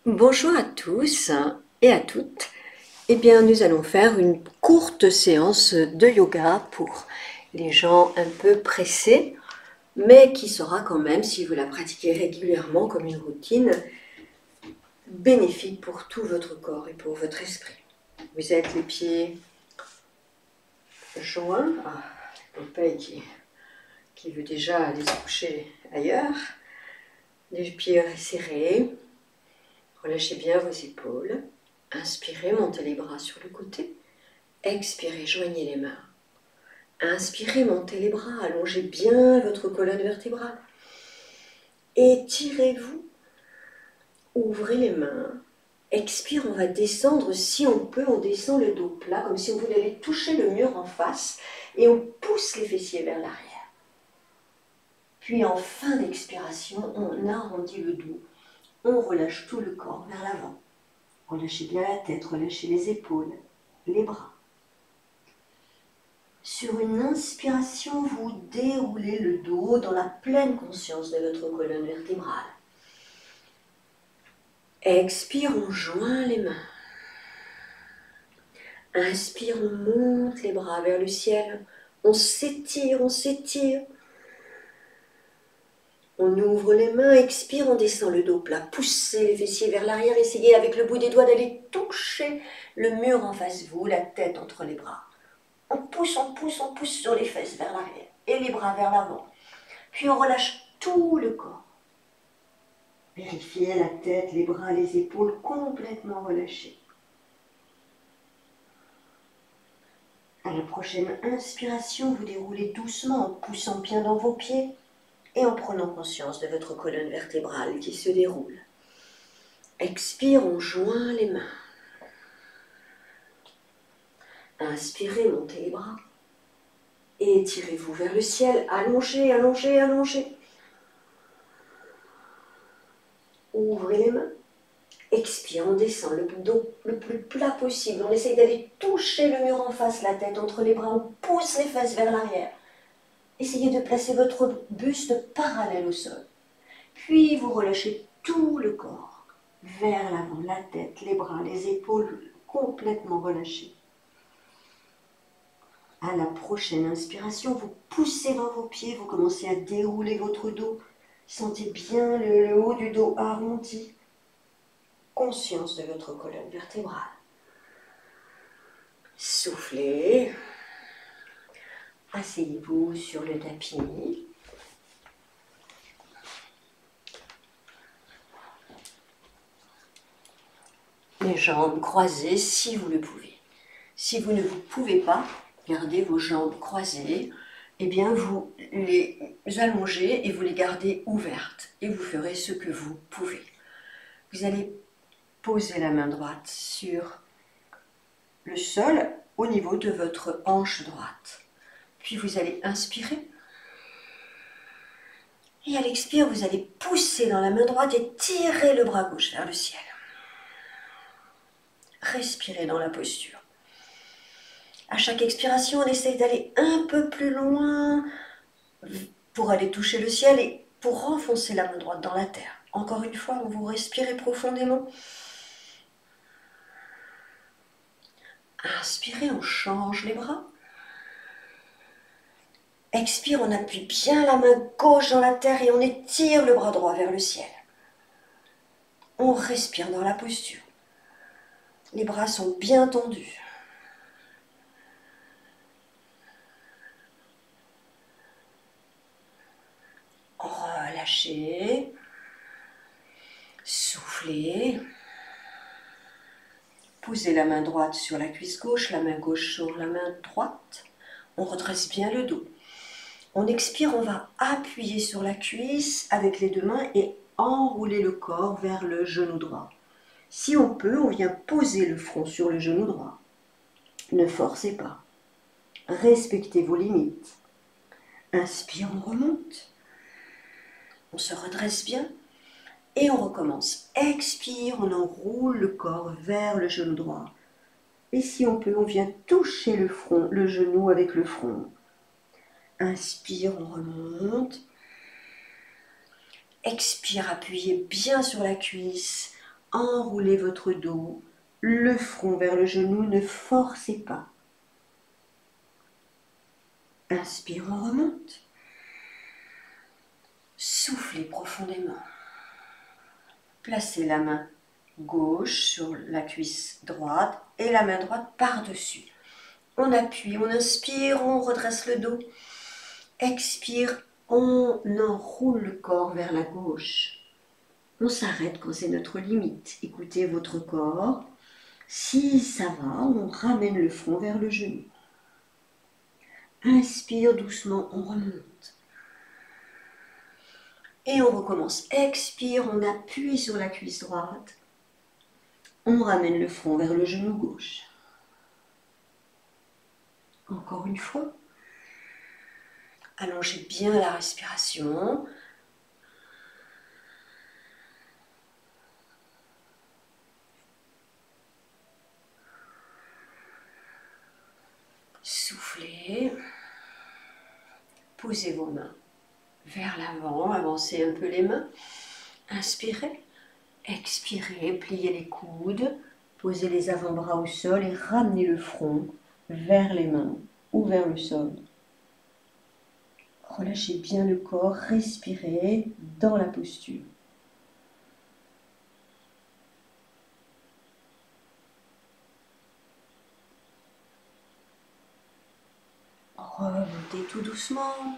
Bonjour à tous et à toutes. Eh bien, nous allons faire une courte séance de yoga pour les gens un peu pressés, mais qui sera quand même, si vous la pratiquez régulièrement comme une routine, bénéfique pour tout votre corps et pour votre esprit. Vous êtes les pieds joints, Popeye qui veut déjà aller se coucher ailleurs, les pieds serrés, relâchez bien vos épaules. Inspirez, montez les bras sur le côté. Expirez, joignez les mains. Inspirez, montez les bras, allongez bien votre colonne vertébrale. Étirez-vous, ouvrez les mains. Expire, on va descendre, si on peut, on descend le dos plat, comme si on voulait aller toucher le mur en face, et on pousse les fessiers vers l'arrière. Puis en fin d'expiration, on arrondit le dos, on relâche tout le corps vers l'avant. Relâchez bien la tête, relâchez les épaules, les bras. Sur une inspiration, vous déroulez le dos dans la pleine conscience de votre colonne vertébrale. Expire, on joint les mains. Inspire, on monte les bras vers le ciel. On s'étire, on s'étire. On ouvre les mains, expire, on descend le dos plat. Poussez les fessiers vers l'arrière, essayez avec le bout des doigts d'aller toucher le mur en face de vous, la tête entre les bras. On pousse, on pousse, on pousse sur les fesses vers l'arrière et les bras vers l'avant. Puis on relâche tout le corps. Vérifiez la tête, les bras, les épaules complètement relâchés. À la prochaine inspiration, vous déroulez doucement en poussant bien dans vos pieds et en prenant conscience de votre colonne vertébrale qui se déroule. Expire, on joint les mains. Inspirez, montez les bras. Et étirez-vous vers le ciel. Allongez, allongez, allongez. Ouvrez les mains. Expire, on descend le dos le plus plat possible. On essaye d'aller toucher le mur en face, la tête entre les bras. On pousse les fesses vers l'arrière. Essayez de placer votre buste parallèle au sol. Puis vous relâchez tout le corps vers l'avant, la tête, les bras, les épaules complètement relâchés. À la prochaine inspiration, vous poussez dans vos pieds, vous commencez à dérouler votre dos. Sentez bien le haut du dos arrondi. Conscience de votre colonne vertébrale. Soufflez. Asseyez-vous sur le tapis. Les jambes croisées si vous le pouvez. Si vous ne vous pouvez pas, gardez vos jambes croisées, eh bien vous les allongez et vous les gardez ouvertes et vous ferez ce que vous pouvez. Vous allez poser la main droite sur le sol au niveau de votre hanche droite. Puis vous allez inspirer. Et à l'expire, vous allez pousser dans la main droite et tirer le bras gauche vers le ciel. Respirez dans la posture. À chaque expiration, on essaye d'aller un peu plus loin pour aller toucher le ciel et pour renfoncer la main droite dans la terre. Encore une fois, vous respirez profondément. Inspirez, on change les bras. Expire, on appuie bien la main gauche dans la terre et on étire le bras droit vers le ciel. On respire dans la posture. Les bras sont bien tendus. Relâchez. Soufflez. Posez la main droite sur la cuisse gauche, la main gauche sur la main droite. On redresse bien le dos. On expire, on va appuyer sur la cuisse avec les deux mains et enrouler le corps vers le genou droit. Si on peut, on vient poser le front sur le genou droit. Ne forcez pas. Respectez vos limites. Inspire, on remonte. On se redresse bien et on recommence. Expire, on enroule le corps vers le genou droit. Et si on peut, on vient toucher le front, le genou avec le front. Inspire, on remonte. Expire, appuyez bien sur la cuisse. enroulez votre dos, le front vers le genou, ne forcez pas. Inspire, on remonte. Soufflez profondément. Placez la main gauche sur la cuisse droite et la main droite par-dessus. On appuie, on inspire, on redresse le dos. Expire, on enroule le corps vers la gauche. On s'arrête quand c'est notre limite. Écoutez votre corps. Si ça va, on ramène le front vers le genou. Inspire doucement, on remonte. Et on recommence. Expire, on appuie sur la cuisse droite. On ramène le front vers le genou gauche. Encore une fois. Allongez bien la respiration. Soufflez. Posez vos mains vers l'avant, avancez un peu les mains. Inspirez. Expirez, pliez les coudes. Posez les avant-bras au sol et ramenez le front vers les mains ou vers le sol. Relâchez bien le corps, respirez dans la posture. Remontez tout doucement.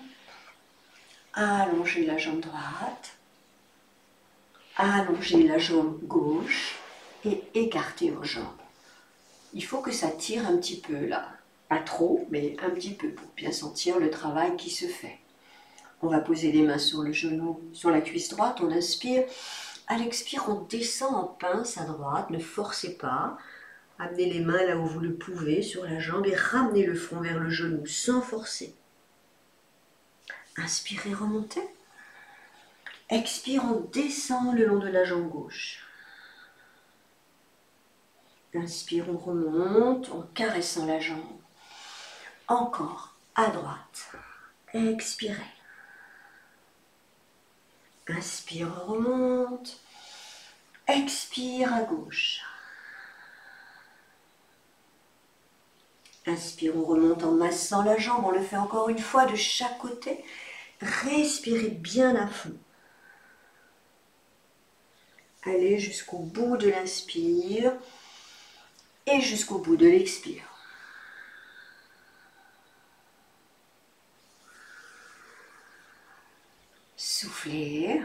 Allongez la jambe droite. Allongez la jambe gauche et écartez vos jambes. Il faut que ça tire un petit peu là. Pas trop, mais un petit peu pour bien sentir le travail qui se fait. On va poser les mains sur le genou, sur la cuisse droite, on inspire. À l'expire, on descend en pince à droite, ne forcez pas. Amenez les mains là où vous le pouvez sur la jambe et ramenez le front vers le genou sans forcer. Inspirez, remontez. Expire, on descend le long de la jambe gauche. Inspire, on remonte en caressant la jambe. Encore à droite. Expirez. Inspire, on remonte. Expire à gauche. Inspire, on remonte en massant la jambe. On le fait encore une fois de chaque côté. Respirez bien à fond. Allez jusqu'au bout de l'inspire et jusqu'au bout de l'expire. Soufflez.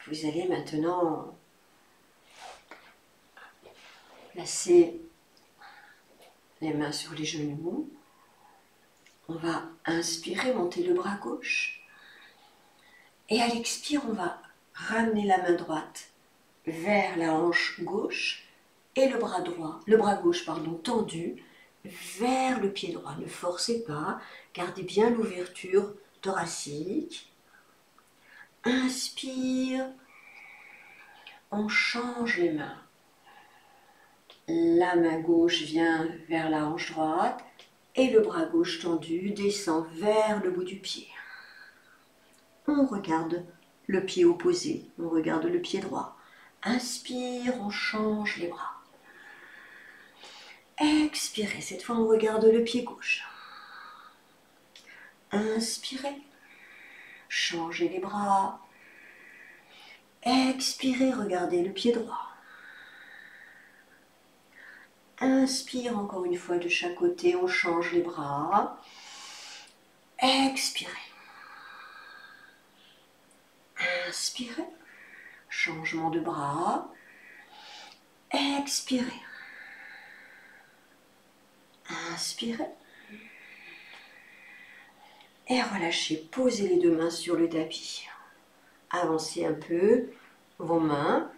Vous allez maintenant placer les mains sur les genoux. On va inspirer, monter le bras gauche. Et à l'expire, on va ramener la main droite vers la hanche gauche et le bras gauche tendu vers le pied droit. Ne forcez pas, gardez bien l'ouverture thoracique. Inspire, on change les mains. La main gauche vient vers la hanche droite et le bras gauche tendu descend vers le bout du pied. On regarde le pied opposé, on regarde le pied droit. Inspire, on change les bras. Expirez, cette fois on regarde le pied gauche. Inspirez, changez les bras. Expirez, regardez le pied droit. Inspire encore une fois de chaque côté, on change les bras. Expirez. Inspirez, changement de bras. Expirez. Inspirez. Et relâchez, posez les deux mains sur le tapis. Avancez un peu vos mains.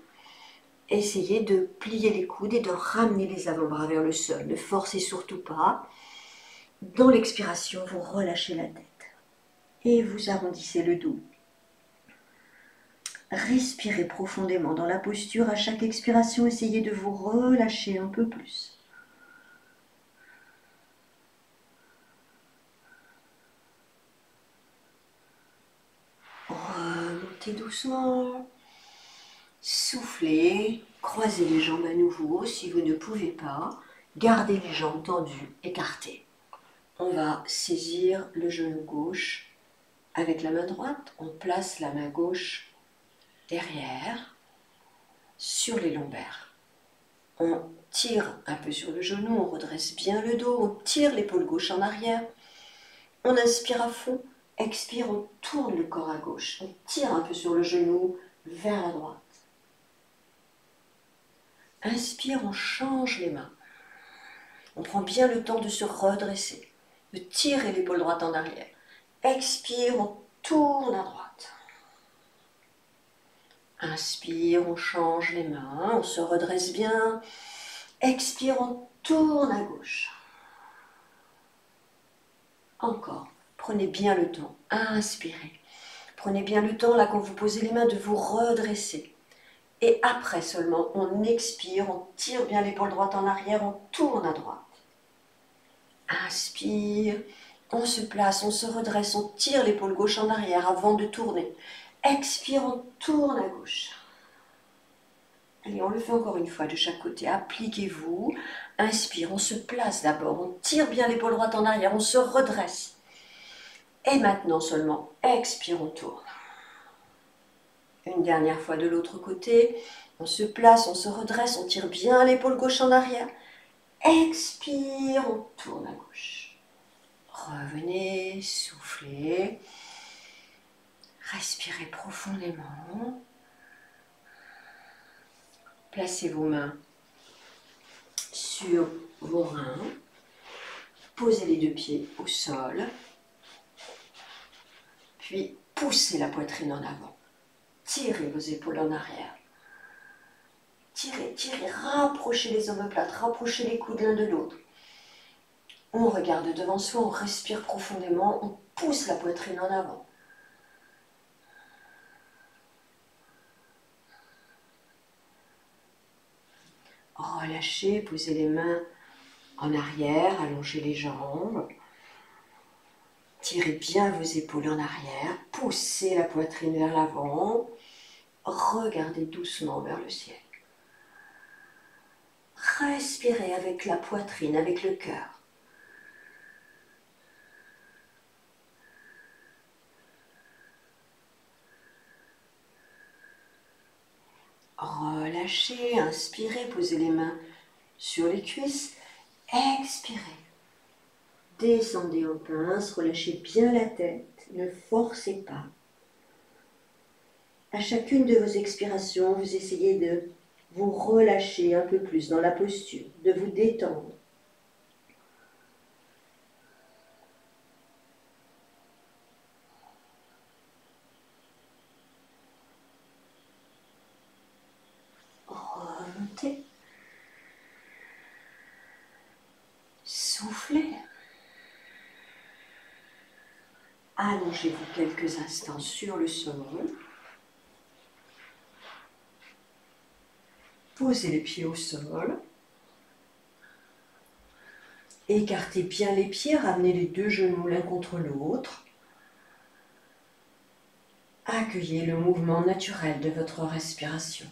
Essayez de plier les coudes et de ramener les avant-bras vers le sol. Ne forcez surtout pas. Dans l'expiration, vous relâchez la tête. Et vous arrondissez le dos. Respirez profondément dans la posture. À chaque expiration, essayez de vous relâcher un peu plus. Remontez doucement. Soufflez, croisez les jambes à nouveau. Si vous ne pouvez pas, gardez les jambes tendues, écartées. On va saisir le genou gauche avec la main droite. On place la main gauche derrière, sur les lombaires. On tire un peu sur le genou, on redresse bien le dos, on tire l'épaule gauche en arrière. On inspire à fond, expire, on tourne le corps à gauche. On tire un peu sur le genou vers la droite. Inspire, on change les mains. On prend bien le temps de se redresser, de tirer l'épaule droite en arrière. Expire, on tourne à droite. Inspire, on change les mains, on se redresse bien. Expire, on tourne à gauche. Encore, prenez bien le temps. Inspirez. Prenez bien le temps, là, quand vous posez les mains, de vous redresser. Et après seulement, on expire, on tire bien l'épaule droite en arrière, on tourne à droite. Inspire, on se place, on se redresse, on tire l'épaule gauche en arrière avant de tourner. Expire, on tourne à gauche. Allez, on le fait encore une fois de chaque côté. Appliquez-vous. Inspire, on se place d'abord, on tire bien l'épaule droite en arrière, on se redresse. Et maintenant seulement, expire, on tourne. Une dernière fois de l'autre côté. On se place, on se redresse, on tire bien l'épaule gauche en arrière. Expire, on tourne à gauche. Revenez, soufflez. Respirez profondément. Placez vos mains sur vos reins. Posez les deux pieds au sol. Puis poussez la poitrine en avant. Tirez vos épaules en arrière. Tirez, tirez, rapprochez les omoplates, rapprochez les coudes l'un de l'autre. On regarde devant soi, on respire profondément, on pousse la poitrine en avant. Relâchez, posez les mains en arrière, allongez les jambes. Tirez bien vos épaules en arrière, poussez la poitrine vers l'avant. Regardez doucement vers le ciel. Respirez avec la poitrine, avec le cœur. Relâchez, inspirez, posez les mains sur les cuisses. Expirez. Descendez en pince, relâchez bien la tête, ne forcez pas. À chacune de vos expirations, vous essayez de vous relâcher un peu plus dans la posture, de vous détendre. Remontez. Soufflez. Allongez-vous quelques instants sur le sol. Posez les pieds au sol. Écartez bien les pieds, ramenez les deux genoux l'un contre l'autre. Accueillez le mouvement naturel de votre respiration.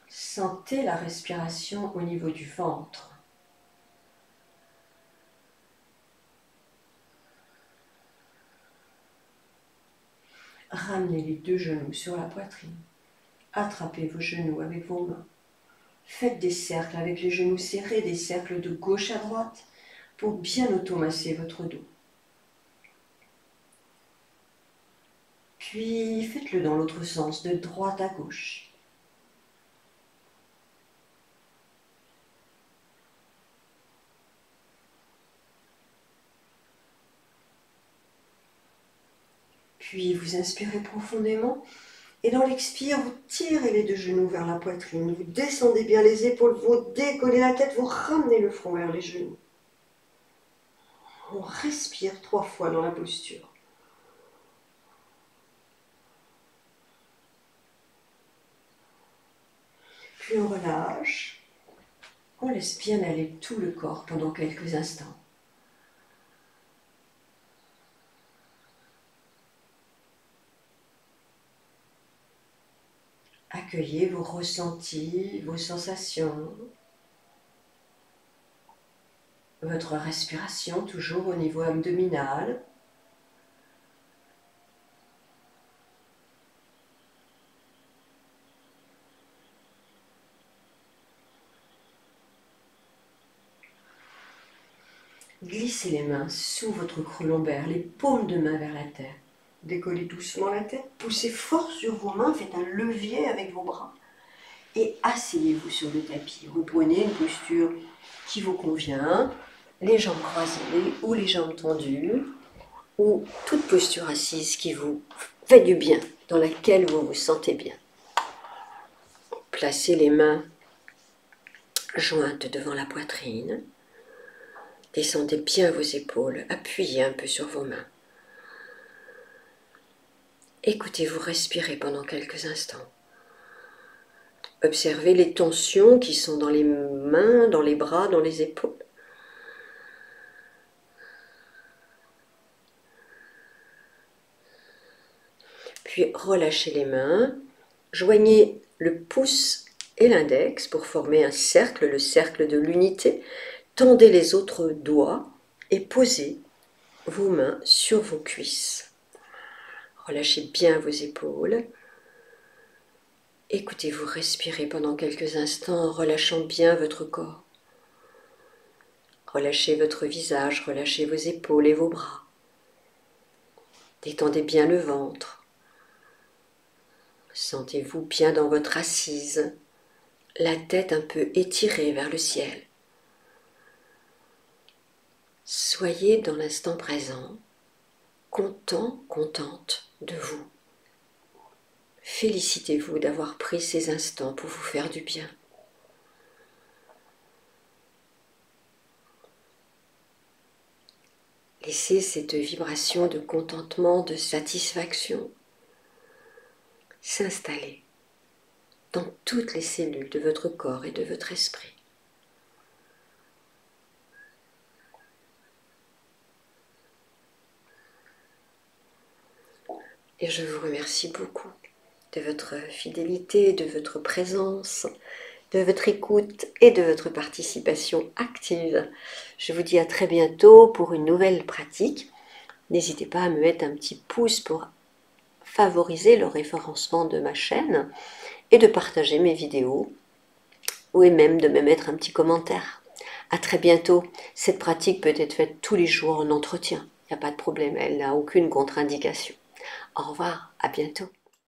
Sentez la respiration au niveau du ventre. Ramenez les deux genoux sur la poitrine. Attrapez vos genoux avec vos mains. Faites des cercles avec les genoux serrés, des cercles de gauche à droite pour bien automasser votre dos. Puis faites-le dans l'autre sens, de droite à gauche. Puis vous inspirez profondément et dans l'expire, vous tirez les deux genoux vers la poitrine. Vous descendez bien les épaules, vous décollez la tête, vous ramenez le front vers les genoux. On respire 3 fois dans la posture. Puis on relâche. On laisse bien aller tout le corps pendant quelques instants. Accueillez vos ressentis, vos sensations, votre respiration toujours au niveau abdominal. Glissez les mains sous votre creux lombaire, les paumes de main vers la terre. Décollez doucement la tête, poussez fort sur vos mains, faites un levier avec vos bras et asseyez-vous sur le tapis. Reprenez une posture qui vous convient, les jambes croisées ou les jambes tendues, ou toute posture assise qui vous fait du bien, dans laquelle vous vous sentez bien. Placez les mains jointes devant la poitrine. Descendez bien vos épaules, appuyez un peu sur vos mains. Écoutez-vous respirer pendant quelques instants. Observez les tensions qui sont dans les mains, dans les bras, dans les épaules. Puis relâchez les mains, joignez le pouce et l'index pour former un cercle, le cercle de l'unité. Tendez les autres doigts et posez vos mains sur vos cuisses. Relâchez bien vos épaules. Écoutez-vous respirer pendant quelques instants en relâchant bien votre corps. Relâchez votre visage, relâchez vos épaules et vos bras. Détendez bien le ventre. Sentez-vous bien dans votre assise, la tête un peu étirée vers le ciel. Soyez dans l'instant présent, content, contente de vous. Félicitez-vous d'avoir pris ces instants pour vous faire du bien. Laissez cette vibration de contentement, de satisfaction s'installer dans toutes les cellules de votre corps et de votre esprit. Et je vous remercie beaucoup de votre fidélité, de votre présence, de votre écoute et de votre participation active. Je vous dis à très bientôt pour une nouvelle pratique. N'hésitez pas à me mettre un petit pouce pour favoriser le référencement de ma chaîne et de partager mes vidéos ou même de me mettre un petit commentaire. À très bientôt. Cette pratique peut être faite tous les jours en entretien. Il n'y a pas de problème, elle n'a aucune contre-indication. Au revoir, à bientôt.